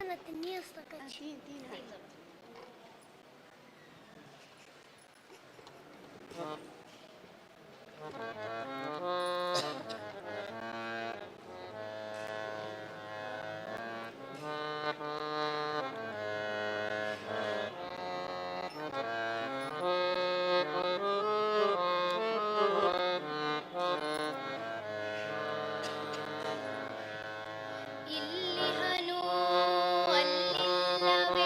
انا تنيه استكتشي دي ಇಲ್ಲಿ ಹನು ಅಲ್ಲಿಲ್ಲವೆಂಬಿ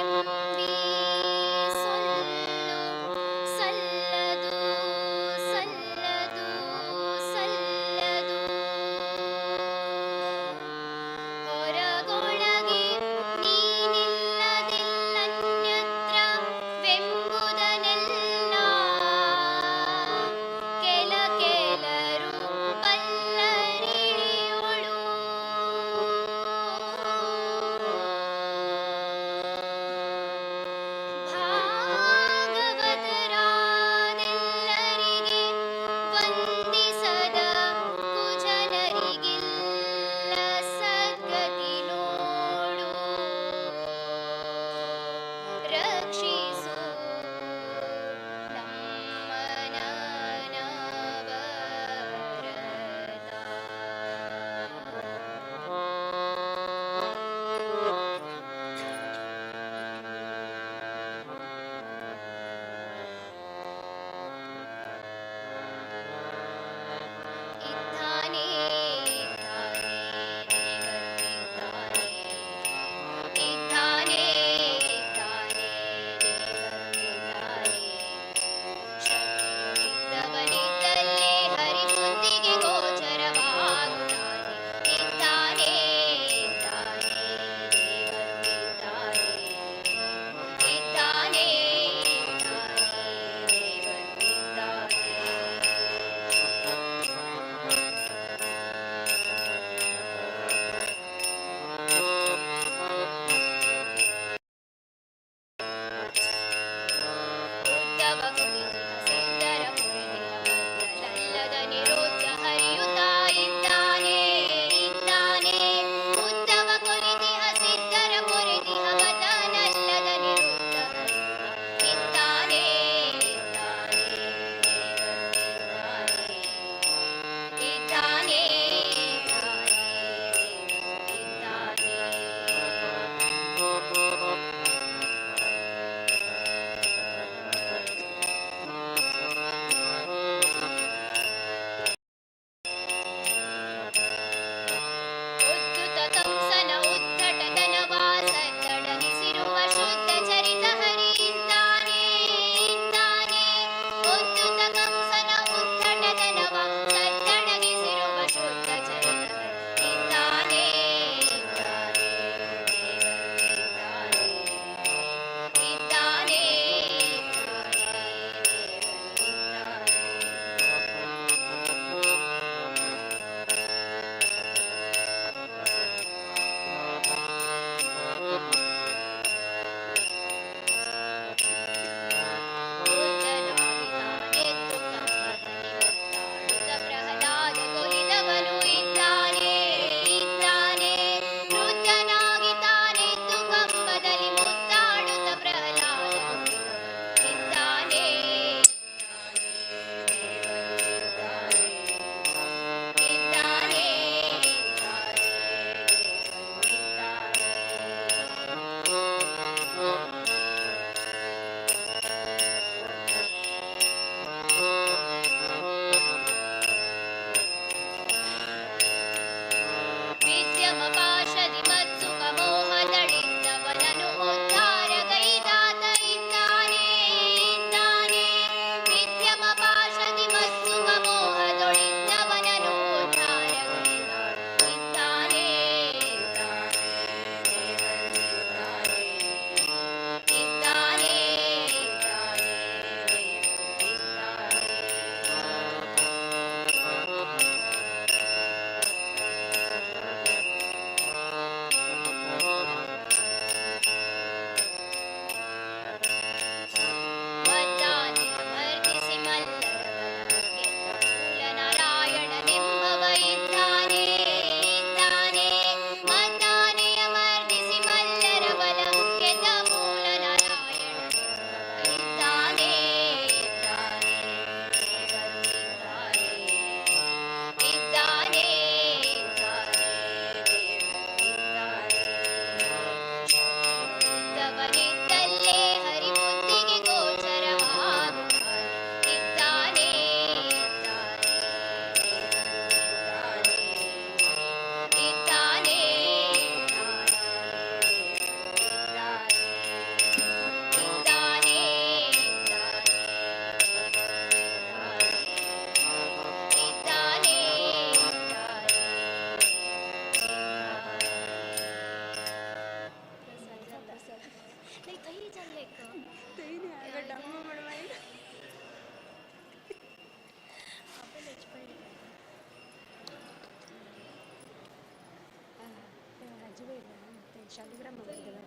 शालिग्राम बघितलं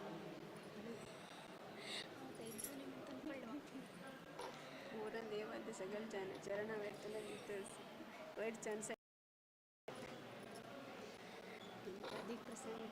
ಊರಲ್ಲಿ ದೇವಾದ ಸಗಲ್ ಚರಣ ವ್ಯರ್ಥನ ವೈಟ್ ಚಾನ್ಸ್ अधिक प्रसंग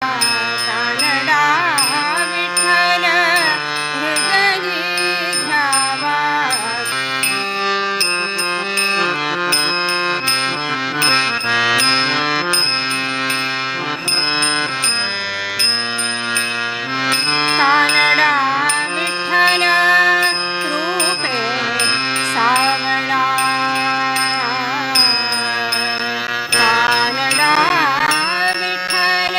कानडा विठ्ठल हृदयी घ्यावा कानडा विठ्ठल रूपे सावळा कानडा विठ्ठल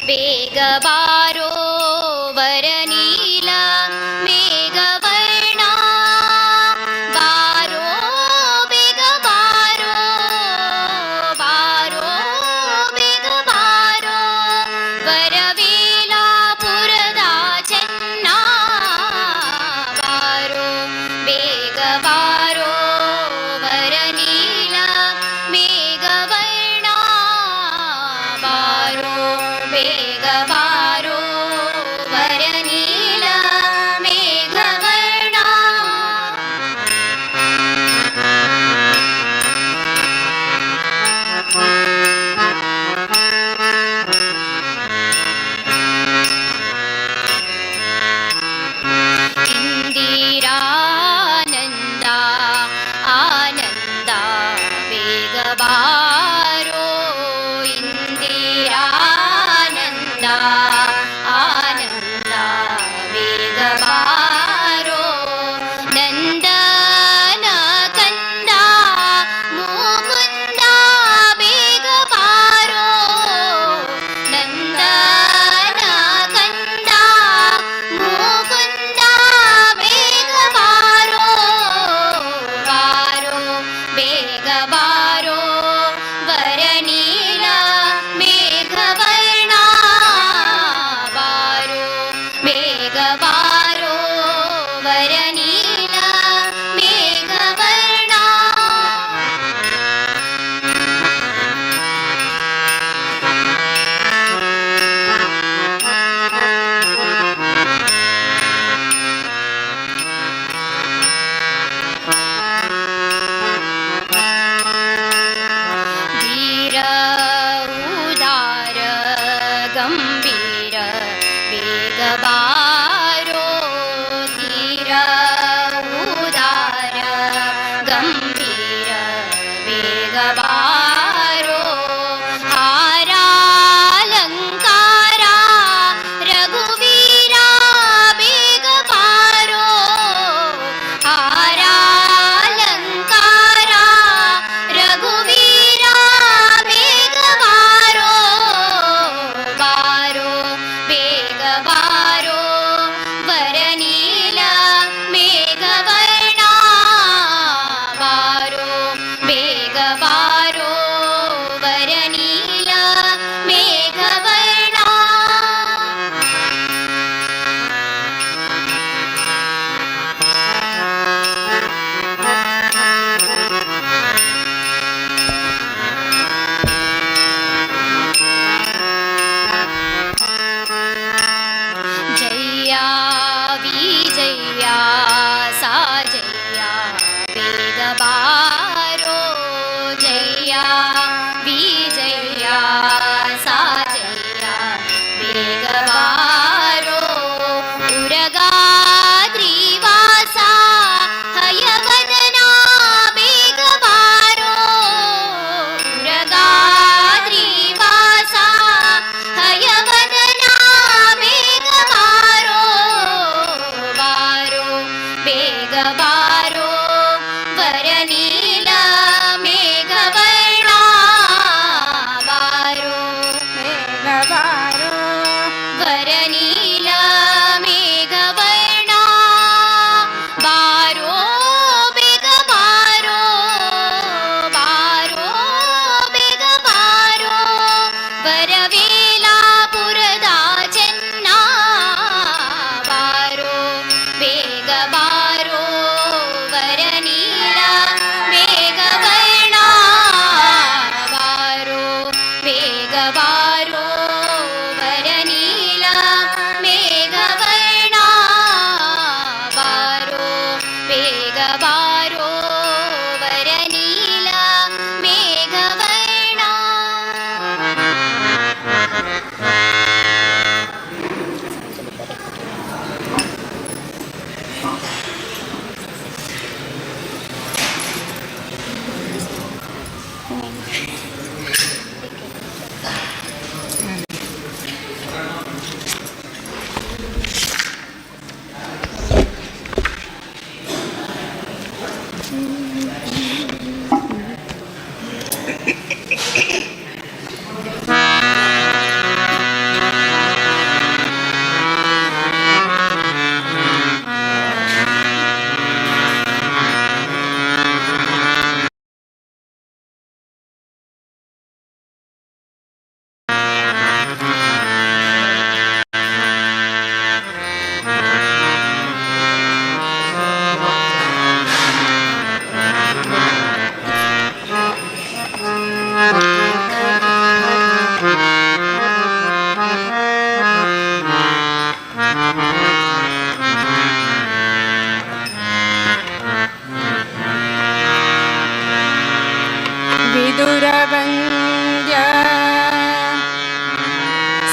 ಬೇಗ ಬಾರೋ ವರನೀಲ ಮೇಘವರ್ಣ ಬಾರೋ ಬೇಗ ಬಾರೋ ಬಾರೋ ಬೇಗ ಬಾರೋ ವರವೇಲಾಪುರದ ಚೆನ್ನ ಬಾರೋ ಬೇಗ ಬಾರೋ ವರನೀಲ ಮೇಘವರ್ಣ ಬಾರೋ ಬೇಗ ಬಾರೋ ವರನೀಲ ಮೇಘವರ್ಣ ಇಂದಿರಾನಂದ ಆನಂದ ಬೇಗ ಬಾರೋ ಇಂದಿರಾನಂದ ಆನಂದ ಬೇಗ ಬಾರೋ ನಂದನ ಕಂದ ಮುಕುಂದ ಬೇಗ ಬಾರೋ ನಂದನ ಕಂದ ಮುಕುಂದ ಬೇಗ ಬಾರೋ ಬಾರೋ ಬೇಗ ಬಾರೋ ವರನೀಲ ಮೇಘವರ್ಣ ಬಾರೋ ಬೇಗ ಬಾರೋ ವರನೀಲ ಮೇಘವರ್ಣ ಧೀರ ಉದಾರ ಗಂಭೀರ ಬೇಗ ಬಾರೋ ಧೀರ ಉದಾರ ಗಂಭೀರ ಬೇಗ ಬಾರೋ ಹಾರಾಲಂಕಾರ ರಘುವೀರ ಬೇಗ ಬಾರೋ ಹಾರಾಲಂಕಾರ ರಘುವೀರ ಬೇಗ ಬಾರೋ ಬಾರೋ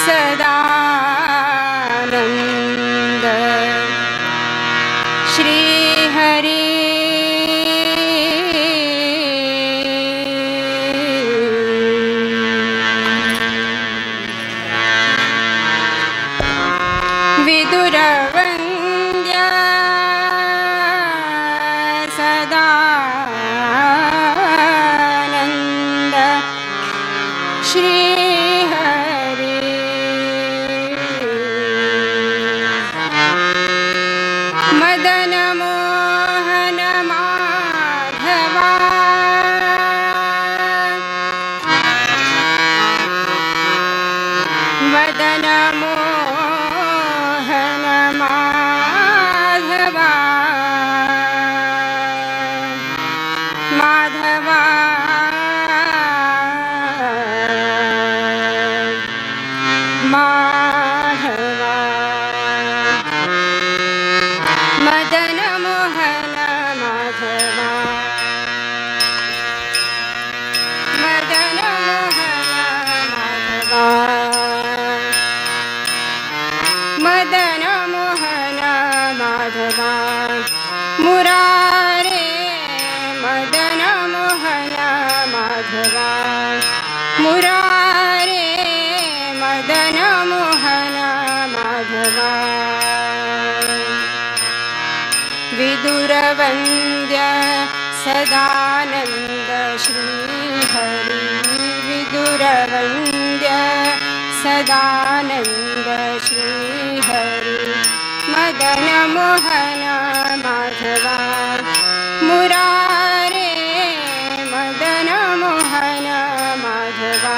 सदानंद श्री हरि विदुरवन्द्य सदानंद श्री हरि मदन मोहन माधवा मदन मोहन माधवा माधवा माधवा मदन मोहन माधवा मदन मोहन माधवा मदन मोहन माधवा मुरारे मदन मोहन माधवा मुरारे मदन मोहन माधवा विदुरवन्द्य सदानंद श्री हरि विदुरवन्द्य सदानंद श्री हरि मदन मोहन माधवा मुरारे मदन मोहन माधवा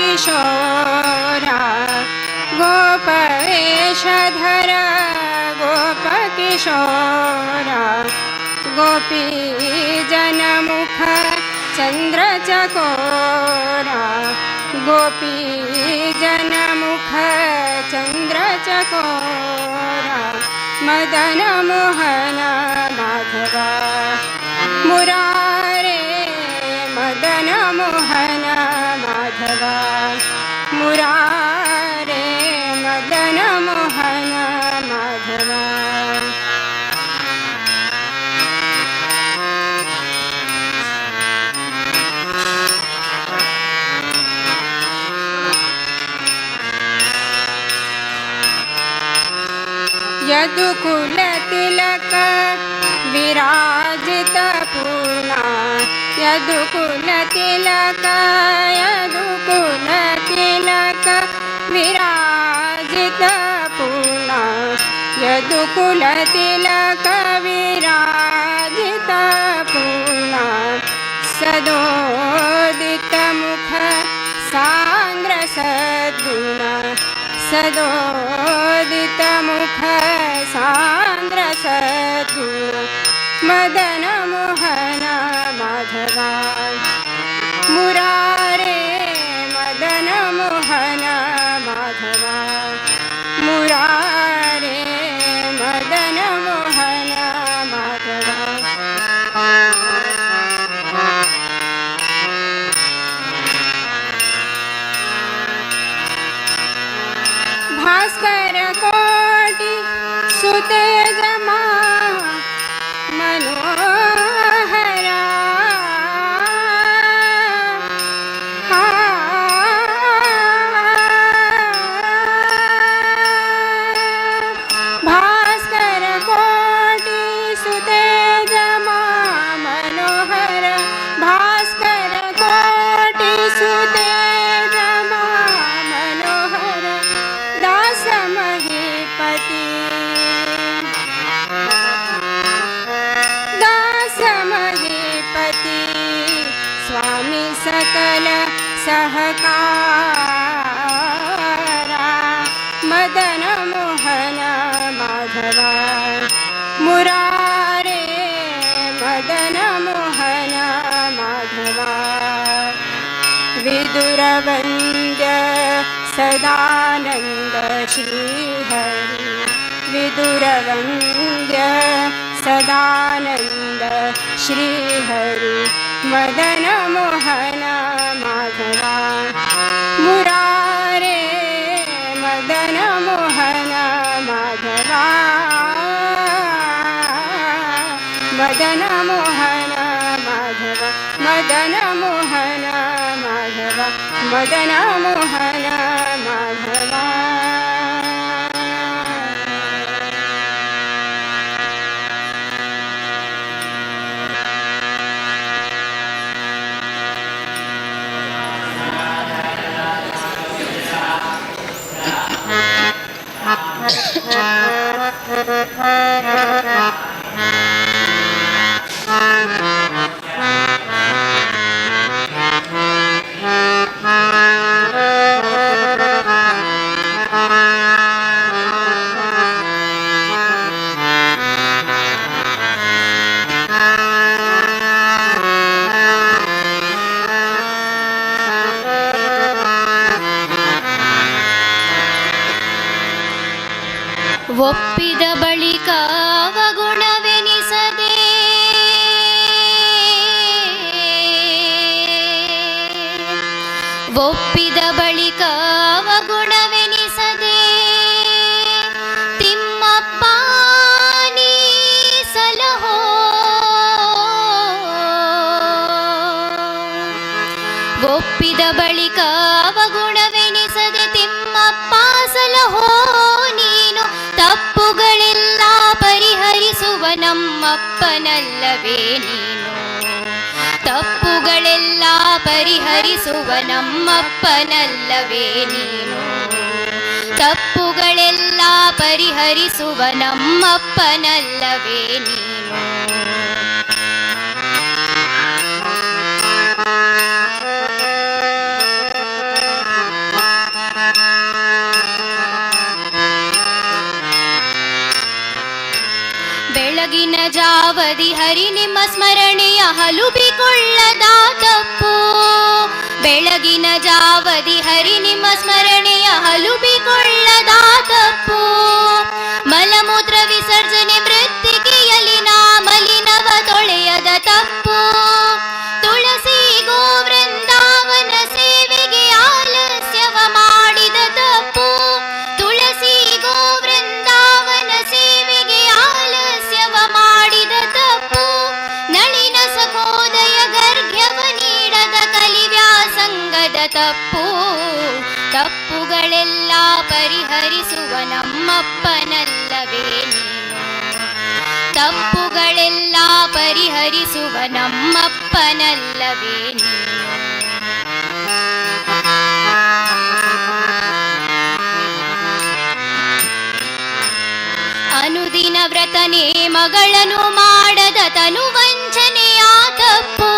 किशोरा गोपवेशधर गोपकिशोरा गोपी जनमुख चन्द्रचकोरा गोपी जनमुख चन्द्रचकोरा मदन मोहन माधवा मुरारे मदन मोहन माधवा मुरारे मदन मोहन माधवा यदुकुलतिलक विराजित पूर्णा यदुकुलतिलक यदुकुलतिलक विराजित पूर्णा यदुकुलतिलक विराजित पूर्णा सदोदित मुख सांद्र सद्गुण सदोदित मुख सांद्र सद्गुण मदन मोहन माधवा मुरारे मदन मोहन माधवा मुरारे मदन मोहन माधवा भास्कर कोटि सुतेजमा मनोहरा भास्कर कोटि सुतेजमा मनोहर भास्कर कोटि सुतेजमा मनोहर दास महीपति दास महीपति स्वामी सकल सहकारा मदन मोहन माधवा मुरारे मदन मोहन माधवा विदुरवन्द्य सदानंद श्रीहरि विदुरवन्द्य सदानंद श्रीहरि मदन मोहन माधवा मुरारे मदन मोहन माधवा मदन मोहन माधवा मदन मोहन माधवा मदन मोहन माधवा ಒಪ್ಪಿದ ಬಳಿಕ ಅವಗುಣವೆನಿಸದೆ ಒಪ್ಪಿದ ಬಳಿಕ ಅವಗುಣವೆನಿಸದೆ ತಿಮ್ಮಪ್ಪ ನೀ ಸಲಹೋ ಒಪ್ಪಿದ ಬಳಿಕ ಅವಗುಣವೆನಿಸದೆ ತಿಮ್ಮಪ್ಪ ಸಲಹೋ ನೀನು ತಪ್ಪುಗಳೆಲ್ಲ ಪರಿಹರಿಸುವ ನಮ್ಮಪ್ಪನಲ್ಲವೇ ನೀನು ತಪ್ಪುಗಳೆಲ್ಲ ಪರಿಹರಿಸುವ ನಮ್ಮಪ್ಪನಲ್ಲವೇ ನೀನು ತಪ್ಪುಗಳೆಲ್ಲ ಪರಿಹರಿಸುವ ನಮ್ಮಪ್ಪನಲ್ಲವೇ ನೀನು ಜಾವದಿ ಹರಿ ನಿಮ್ಮ ಸ್ಮರಣೆಯ ಹಲುಬಿಕೊಳ್ಳದ ತಪ್ಪು. ಬೆಳಗಿನ ಜಾವದಿ ಹರಿ ನಿಮ್ಮ ಸ್ಮರಣೆಯ ಹಲುಬಿಕೊಳ್ಳದ ತಪ್ಪು. ಮಲಮೂತ್ರ ವಿಸರ್ಜನೆ ಮೃತ್ತಿಕೆಯಲಿನ ಮಲಿನವ ತೊಳೆಯದ ತಪ್ಪು. ತುಳಸಿ ಗೋವೃಂದಾವನ ಸೇವೆಗೆ ಆಲಸ್ಯವ ಮಾಡಿದ ತಪ್ಪು. ತುಳಸಿ ಗೋವೃಂದಾವನ ಸೇವೆಗೆ ಆಲಸ್ಯವ ಮಾಡಿದ ತಪ್ಪು. ನಳಿನ ಸಖೋದಯ ಗರ್ಘ್ಯವ ನೀಡದ ಕಲಿವ್ಯಾಸಂಗದ ತಪ್ಪು. ತಪ್ಪುಗಳೆಲ್ಲ ಪರಿಹರಿಸುವ ನಮ್ಮಪ್ಪನಲ್ಲವೇ ನೀನು. ತಪ್ಪುಗಳೆಲ್ಲ ಪರಿಹರಿಸುವ ನಮ್ಮಪ್ಪನಲ್ಲವೇ ನೀನು. ಅನುದಿನ ವ್ರತನೇ ಮಗಳನ್ನು ಮಾಡದ ತನು ವಂಚನೆಯ ತಪ್ಪು.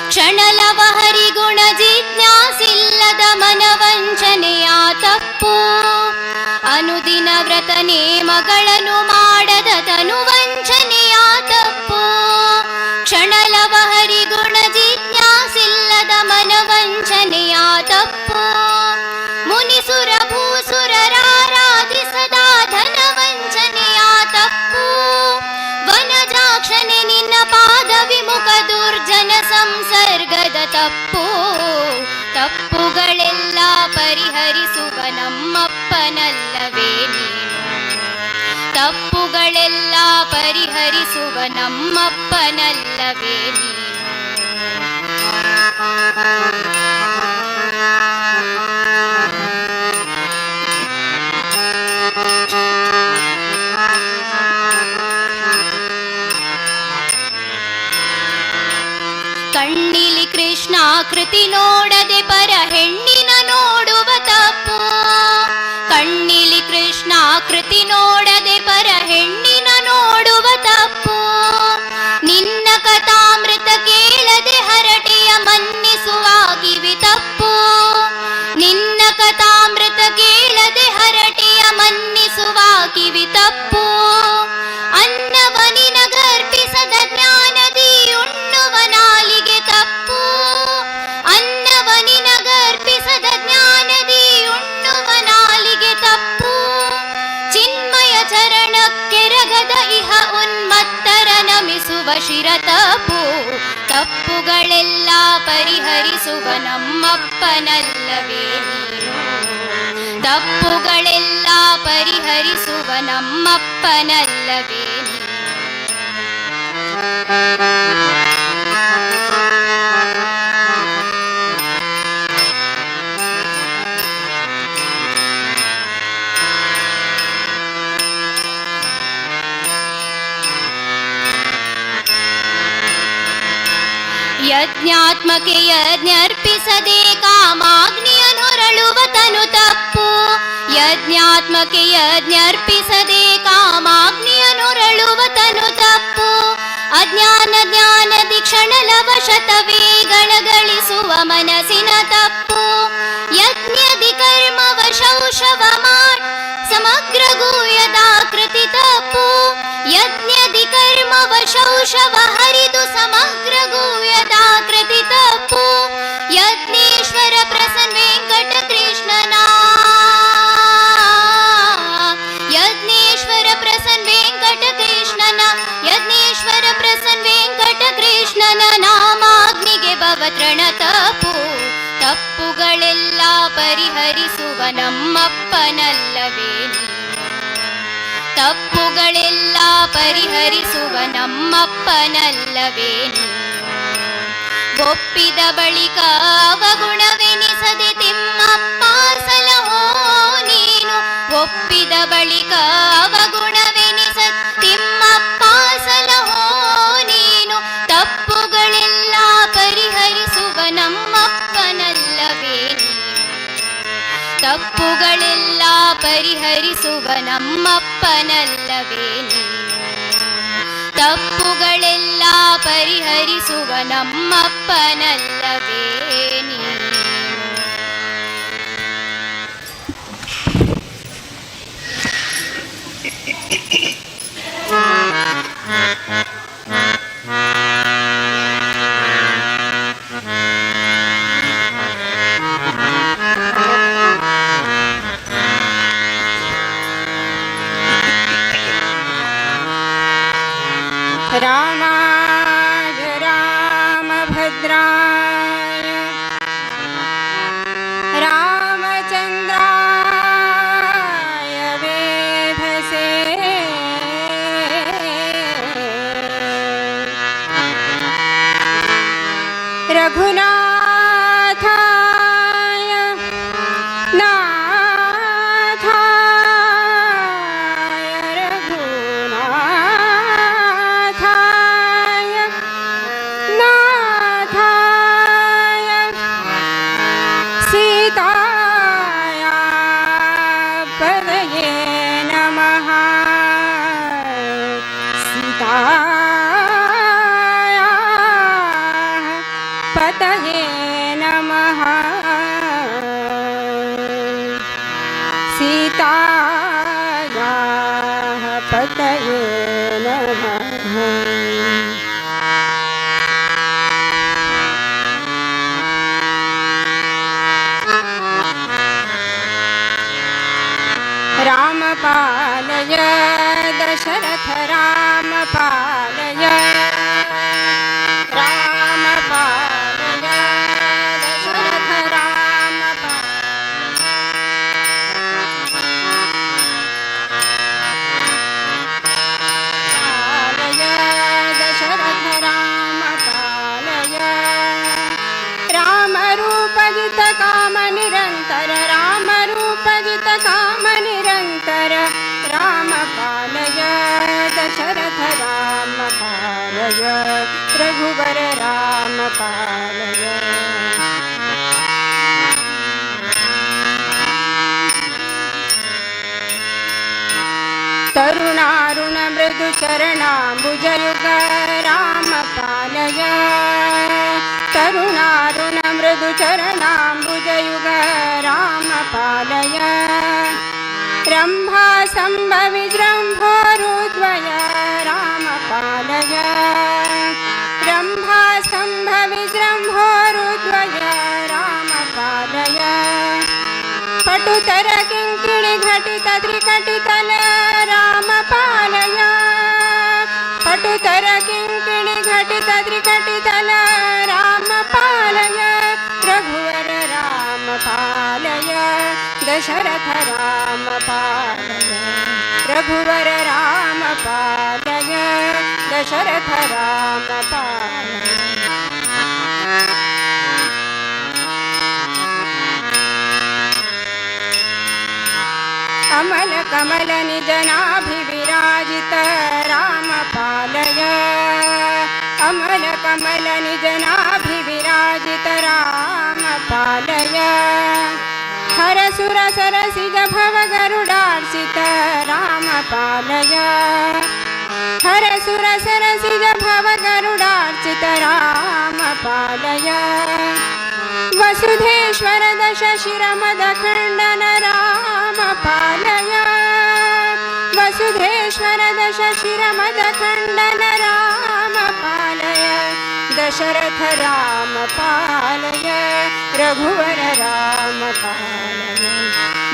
ಕ್ಷಣಲವ ಹರಿಗುಣ ಜಿಜ್ಞಾಸಿಲ್ಲದ ಮನವಂಚನೆಯ ತಪ್ಪು. ಅನುದಿನ ವ್ರತನೇ ಮಗಳನ್ನು ಮಾಡದ ತನು ವಂಚನೆಯ ತಪ್ಪು. ಕ್ಷಣಲವ ಹರಿಗುಣ ಜಿಜ್ಞಾಸಿಲ್ಲದ ಮನವಂಚನೆಯ ತಪ್ಪು. ಮುನಿಸುರ ಭೂಸುರರಾರಾಧಿಸದ ಧನವಂಚನೆಯ ತಪ್ಪು. ವನಜಾಕ್ಷನೆ ನಿನ್ನ ಪಾದ ವಿಮುಖ ದುರ್ಜನ ಸಂಸರ್ಗದ ತಪ್ಪು. ತಪ್ಪುಗಳೆಲ್ಲ ಪರಿಹರಿಸುವ ನಮ್ಮಪ್ಪನಲ್ಲವೇ ನೀನು. ತಪ್ಪುಗಳೆಲ್ಲ ಪರಿಹರಿಸುವ ನಮ್ಮಪ್ಪನಲ್ಲವೇ ನೀನು. ಕಣ್ಣಿಲಿ ಕೃಷ್ಣ ಕೃತಿ ನೋಡದೆ ಪರ ಹೆಣ್ಣಿನ ನೋಡುವ ತಪ್ಪು. ಕಣ್ಣಿಲಿ ಕೃಷ್ಣ ಕೃತಿ ನೋಡದೆ ಪರ ಹೆಣ್ಣಿನ ನೋಡುವ ತಪ್ಪು. ನಿನ್ನ ಕಥಾಮೃತ ಕೇಳದೆ ಹರಟೆಯ ಮನ್ನಿಸುವಾಗಿವಿ ತಪ್ಪು. ನಿನ್ನ ಕಥಾಮೃತ ಕೇಳದೆ ಹರಟೆಯ ಮನ್ನಿಸುವಾಗಿವಿ ತಪ್ಪು. ಅನ್ನವ ನಿನಗರ್ಪಿಸದ ಜ್ಞಾನದಿ ಉಣ್ಣುವ ನಾಲಿಗೆ ತಪ್ಪು. ಅನ್ನವ ನಿನಗರ್ಪಿಸದ ಜ್ಞಾನದಿ ಉಣ್ಣುವ ನಾಲಿಗೆ ತಪ್ಪು. ಚಿನ್ಮಯ ಚರಣಕ್ಕೆರಗದ ಇಹ ಉನ್ಮತ್ತರ ನಮಿಸುವ ಶಿರ ತಪ್ಪು. ತಪ್ಪುಗಳೆಲ್ಲ ಪರಿಹರಿಸುವ ನಮ್ಮಪ್ಪನಲ್ಲವೇ ನೀನು. ತಪ್ಪುಗಳೆಲ್ಲ ಪರಿಹರಿಸುವ ನಮ್ಮಪ್ಪನಲ್ಲವೇ ನೀನು. ಯಜ್ಞಾತ್ಮಕೆ ಯಜ್ಞರ್ಪಿಸದೆ ಕಾಮಾಗ್ನಿಯನೊರಳುವ ತನು ತಪ್ಪು. ಯಜ್ಞಾತ್ಮಕೆ ಯಜ್ಞರ್ಪಿಸದೆ ಕಾಮಾಗ್ನಿಯನೊರಳುವ ತನು ತಪ್ಪು. ಅಜ್ಞಾನ ಜ್ಞಾನದಿ ಕ್ಷಣಲವ ಶತವೇಗಣಗಳಿಸುವ ಮನಸ್ಸಿನ ತಪ್ಪು. ಯಜ್ಞದಿ ಕರ್ಮವ ಶೌಶವ ಮಾಡ್ ಸಮಗ್ರ ಗೂಯದಾಕೃತಿ ತಪ್ಪು. ಯಜ್ಞದಿ ಕರ್ಮವ ಶೌಶವ ಹರಿದು ಸಮಗ್ರ ಗೂಯದಾಕೃತಿ ತಪ್ಪು. ಯಜ್ಞೇಶ್ವರ ಪ್ರಸನ್ನ ವೆಂಕಟ ಕೃಷ್ಣನ ಯಜ್ಞೇಶ್ವರ ಪ್ರಸನ್ನ ವೆಂಕಟ ಕೃಷ್ಣನ ಯಜ್ಞೇಶ್ವರ ಪ್ರಸನ್ನ ವೆಂಕಟ ಕೃಷ್ಣನ ನಾಮಾಗ್ನಿಗೆ ಭವತೃಣ ತಪ್ಪು. ತಪ್ಪುಗಳೆಲ್ಲ ಪರಿಹರಿಸುವ ನಮ್ಮಪ್ಪನಲ್ಲವೇ ನೀನು. ತಪ್ಪುಗಳೆಲ್ಲ ಪರಿಹರಿಸುವ ನಮ್ಮಪ್ಪನಲ್ಲವೇ ನೀನು. ಒಪ್ಪಿದ ಬಳಿಕ ಅವಗುಣವೆನಿಸದೆ ತಿಮ್ಮಪ್ಪ ಸಲಹೋ ನೀನು. ಒಪ್ಪಿದ ಬಳಿಕ ಅವಗುಣವೆನಿಸದೆ ತಿಮ್ಮಪ್ಪ ಸಲಹೋ ನೀನು. ತಪ್ಪುಗಳೆಲ್ಲ ಪರಿಹರಿಸುವ ನಮ್ಮಪ್ಪನಲ್ಲವೇ ನೀನು. ತಪ್ಪುಗಳೆಲ್ಲ ಪರಿಹರಿಸುವ ನಮ್ಮಪ್ಪನಲ್ಲವೇ ನೀನು. ತಪ್ಪುಗಳೆಲ್ಲ ಪರಿಹರಿಸುವ ನಮ್ಮಪ್ಪನಲ್ಲವೇ ನೀನು. रामाय रामभद्राय रामचन्द्राय वेधसे रघुनाथाय नाथाय रघुनाथाय नाथाय सीताया पदये नमः सीताया पतये नमः सीतायाः पतये नमः। राम पालय दशरथ राम पालय राम पालय दशरथ राम पालय दशरथ राम पालय राम रूप जित काम निरंतर राम रूप जित काम निरंतर राम पालय दशरथ राम पालय रघुवर राम पालय। तरुणारुण मृदु चरणाम्बुजयुग राम पालय तरुणारुण मृदु चरणाम्बुजयुग राम पालय रम्भा सम्भवि जृम्भोरुद्वय राम पालय रम्भा सम्भवि जृम्भोरुद्वय राम पालय पटुतर किङ्किणि घटित त्रिकटितल राम पालय पटुतर किङ्किणि घटित त्रिकटितल राम पालय रघुवर राम पालय दशरथ राम पालय रघुवर राम पालय दशरथ राम पालय। अमल कमल निज नाभिविराजित राम पालय अमल कमल निज नाभिविराजित राम पालय हर सुर सरसिज भव गरुडार्चित राम पालय हर सुर सरसिज भव गरुडार्चित राम पालय वसुधेश्वर दश शिरमद खण्डन राम पालय वसुधेश्वर दश शिरमद खण्डन राम पालय दशरथ राम पालय रघुवर राम पालय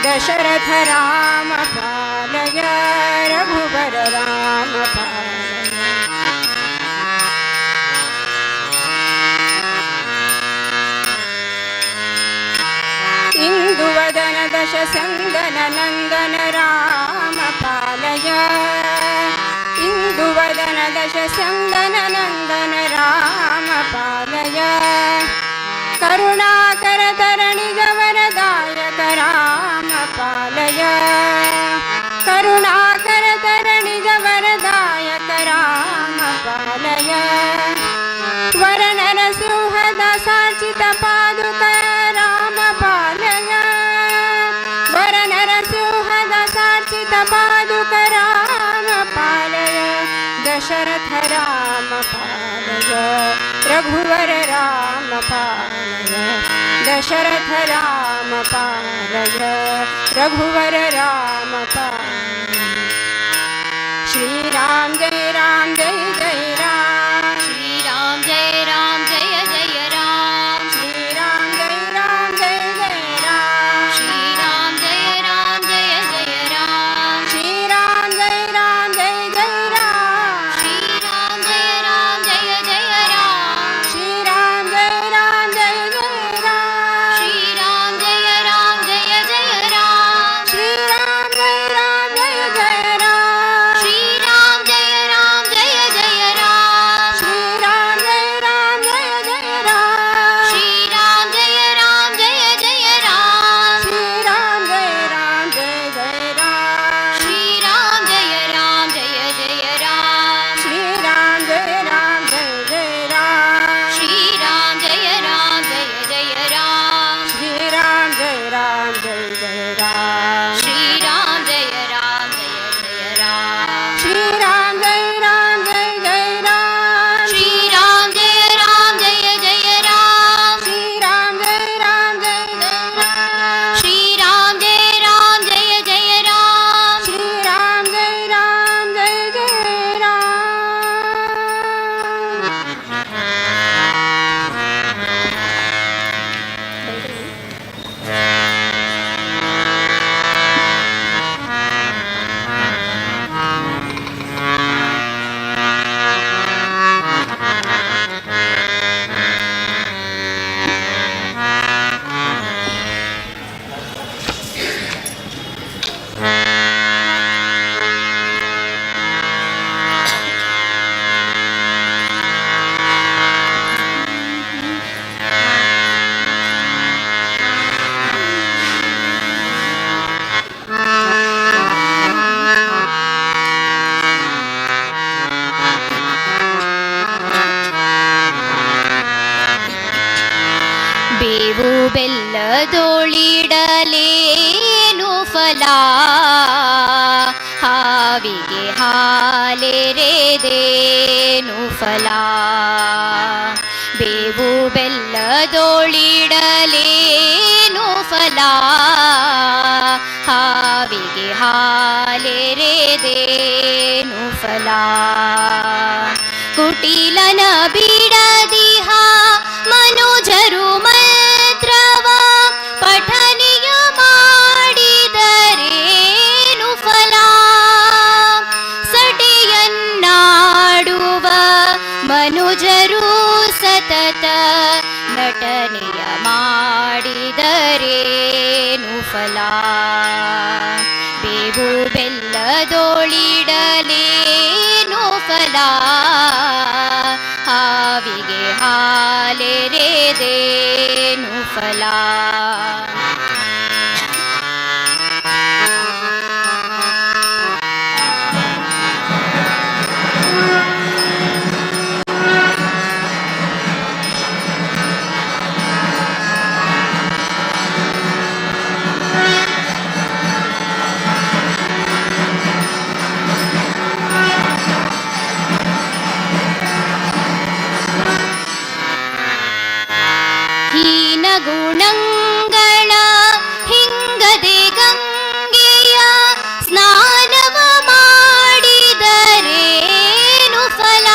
दशरथ राम पालय रघुवर राम पालय। इंदुवदन दश संदन नंदन राम पालय इंदुवदन दश संदन नंदन राम पालय करुणाकर धरणि जवरदायक राम पालय करुणाकर धरणि जवरदायक राम पालय वरनर सिंह दासार्चित पादुक राम पालय वरनर सिंह दासार्चित पादुक राम पालय दशरथ राम पालय रघुवर राम पालय दशरथ राम पालय रघुवर राम पालय। श्री राम जय ಬೇವು ಬೆಲ್ಲದೊಳಿಡಲೇನು ಫಲ, ಹಾವಿಗೆ ಹಾಲೆರೆದೇನು ಫಲ. ಬೇವು ಬೆಲ್ಲದೊಳಿಡಲೇನು ಫಲ, ಹಾವಿಗೆ ಹಾಲೆರೆದೇನು ಫಲ. ಕುಟಿಲನ ಬಿಡದಿಹ ಮನುಜರು ಮಂತ್ರವ ಪಠನಿಯ ಮಾಡಿದರೇನು ಫಲ. ಸಟೆಯನ್ನಾಡುವ ಮನುಜರು ಸತತ ನಟನೆಯ ಮಾಡಿದರೇನು ಫಲ. ಬೇವು ಬೆಲ್ಲದೊಳಿಡಲೇನು ಫಲ, ಹಾವಿಗೆ ಹಾಲೆರೆದೇನು ಫಲ. ಹೀನ ಗುಣಗಳ ಹಿಂಗದೆ ಗಂಗೆಯ ಸ್ನಾನವ ಮಾಡಿದರೇನು ಫಲ.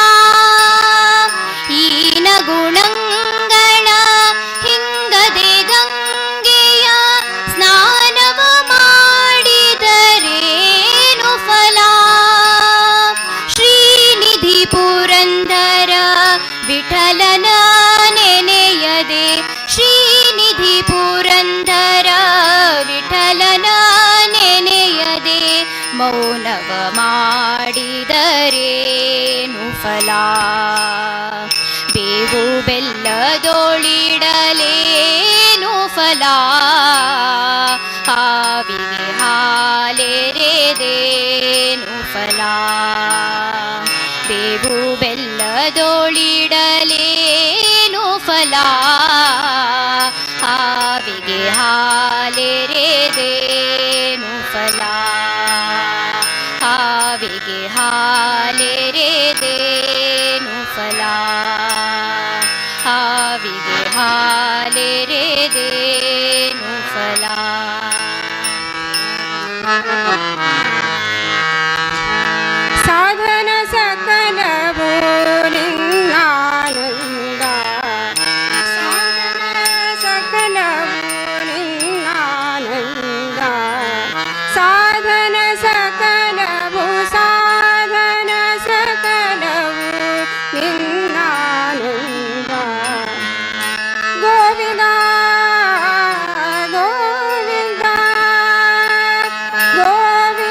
ಹೀನ ಗುಣಗಳ ಹಿಂಗದೆ ಗಂಗೆಯ ಸ್ನಾನವ ಮಾಡಿದರೇನು ಫಲ. ಶ್ರೀನಿಧಿ ಪುರಂದರ ವಿಠಲನ ನೆನೆಯದೆ, ಶ್ರೀನಿಧಿ ಪುರಂದರ ವಿಠಲನ ನೆನೆಯದೆ ಮೌನವ ಮಾಡಿದರೇನು ಫಲ. ಬೇವು ಬೆಲ್ಲದೊಳಿಡಲೇನು ಫಲ, ಹಾವಿಗೆ ಹಾಲೆರೆದೇನು ಫಲ. ಬೇವು ಬೆಲ್ಲದೊಳಿಡಲೇನು ಫಲ, ಹಾವಿಗೆ ಹಾಲೆರೆದೇನು ಫಲ. ಹಾವಿಗೆ ಹಾಲೆರೆದೇನು ಫಲ, ಹಾವಿಗೆ ಹಾಲೆರೆದೇನು ಫಲ. ಸಾಧನ ಸಕಲವು ನಿನ್ನಾನಂದ, ಸಾಧನ ಸಕಲವು ನಿನ್ನಾನಂದ. ಸಾಧನ ಸಕಲವು, ಸಾಧನ ಸಕಲವು ನಿನ್ನಾನಂದ. ಗೋವಿಂದ ಗೋವಿಂದ ಗೋವಿಂದ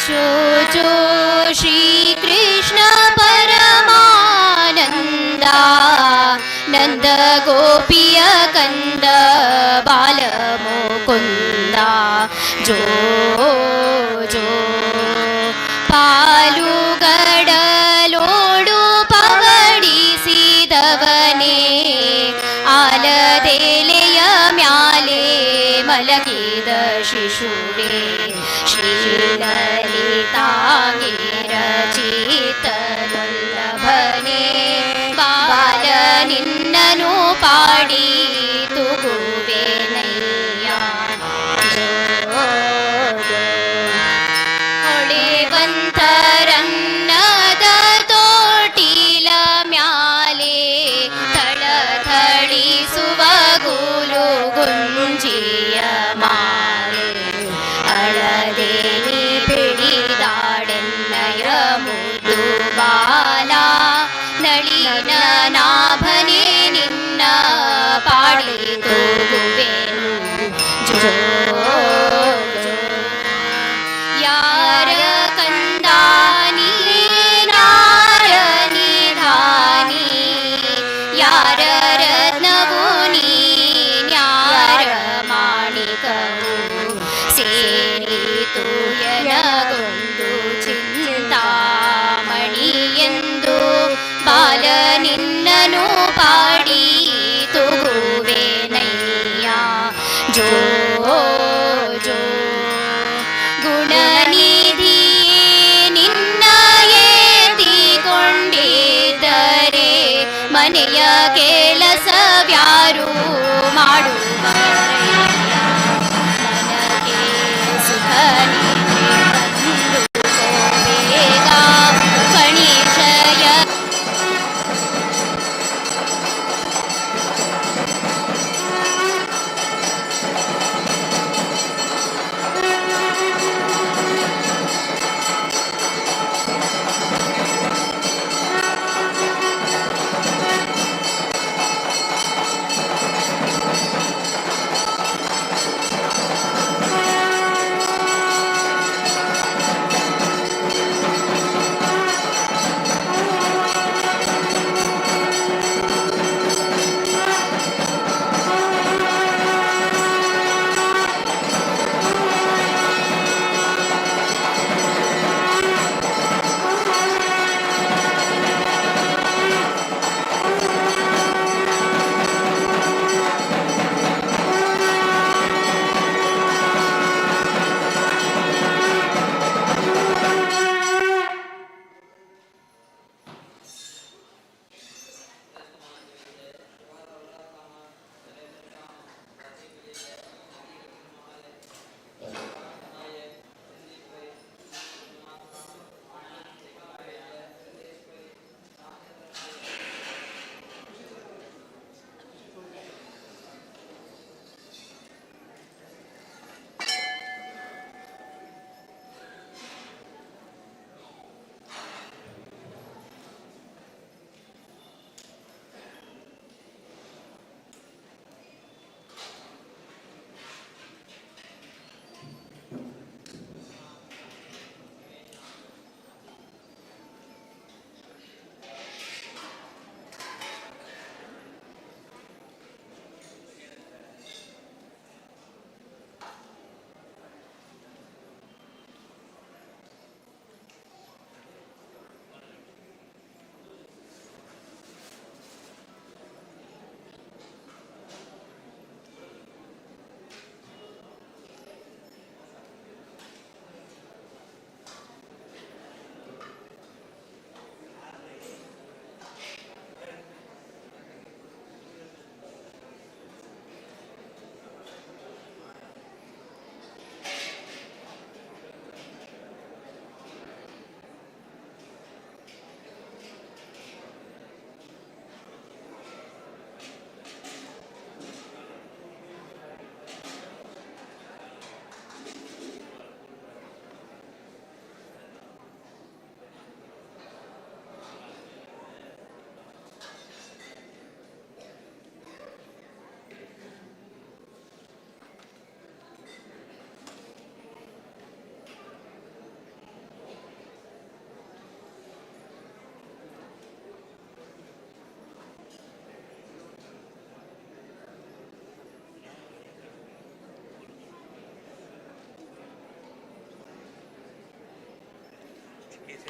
जो जो श्री कृष्ण परमानंदा नंद गोपिय कंद बाल मुकुंदा जो जो ಪಾಲುಗಡಲೋಡು ಪವಡಿಸಿದವನೇ ಆಲದೆಲೆಯ ಮ್ಯಾಲೆ ಮಲಗಿದ ಶಿಶುವೆ ಶ್ರೀಲಲಿತಾಂಗಿ ರಚಿತವಲ್ಲಭನೇ ಬಾಲ ನಿನ್ನನು ಪಾಡಿ ತುಗುವೆನಯ್ಯ ಹೊಳೆವಂತರನ್ನದ ತೋಟಿಲ ಮ್ಯಾಲೆ ಥಳಥಳಿಸುವ ಗುಲು ಗುಂಜಿಯ ಮಾಲೆ ಅಳದೆ ನೀ ಪಿಡಿದಾಡೆನ್ನಯ್ಯ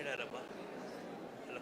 ಹೇಳಿದಾರಪ್ಪ ಹಲೋ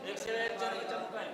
एक से एक जन चमकाए